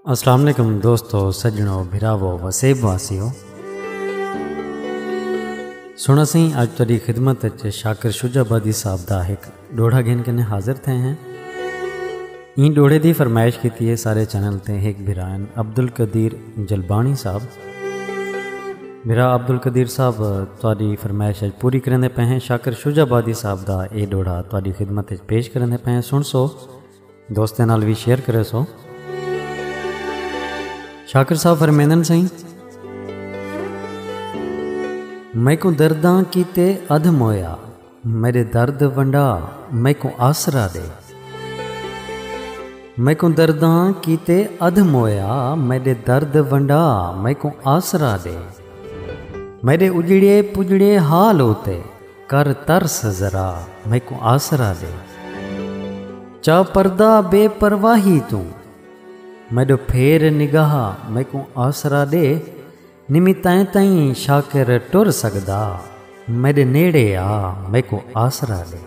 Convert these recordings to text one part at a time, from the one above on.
अस्सलाम वालेकुम दोस्तों, सज्जनों, भिरावो, वसेब वासियों। सुना सी अज तुहाडी खिदमत शाकिर शुजाबादी साहब दा एक डोड़ा घेन के हाजिर थे हैं। ई डोड़े की फरमाइश की है सारे चैनल ते एक भिरान अब्दुल कदीर जलबानी साहब। भिरा अब्दुल कदीर साहब तुहाडी फरमाइश अज पूरी करने पे हैं। शाकिर शुजाबादी साहब दा ये डोड़ा तुहाडी खिदमत पेश करने पे हैं। सुन सो, दोस्तों नाल भी शेयर करे सो। शाकिर साहब फरमेंदन सही, मैं को दर्दां कीते अध मोया, मेरे दर्द वंडा मैं को आसरा दे। मैं को दर्दां कीते अध मोया, मेरे दर्द वंडा मैं को आसरा दे। मेरे उजड़े पुजड़े हाल होते कर तरस जरा, मैं को आसरा दे। चा पर्दा बेपरवाही तू, मेरे फेर निगाह मैं को आसरा दे। निमी तैं तई शाकिर टुर सकदा, मेरे नेड़े आ मैं को आसरा दे।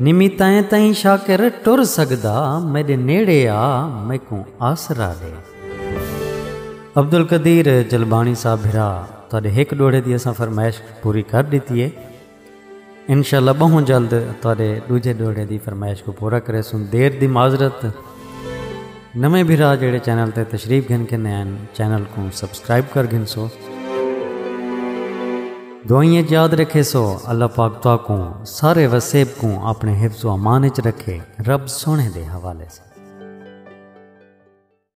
निमी तैं तई शाकिर टुर सकदा, मेरे नेड़े आ मैं को आसरा दे। अब्दुल कदीर जलबानी साहब भिरा तुहाडे एक डोड़े की असां फरमाइश पूरी कर दी है। इंशाअल्लाह बहुत जल्द तुहाडे दूजे डोड़े की फरमाइश को पूरा करे सुन। देर दी माजरत। नवे भिरा जेड़े चैनल ते तशरीफ घिन के नैन चैनल को सब्सक्राइब कर घिन सो। दुआइयां याद रखे सो। अल्लाह पाक तुआ को सारे वसेब को अपने हिफ्ज़ व अमान च रखे। रब सोने दे हवाले से।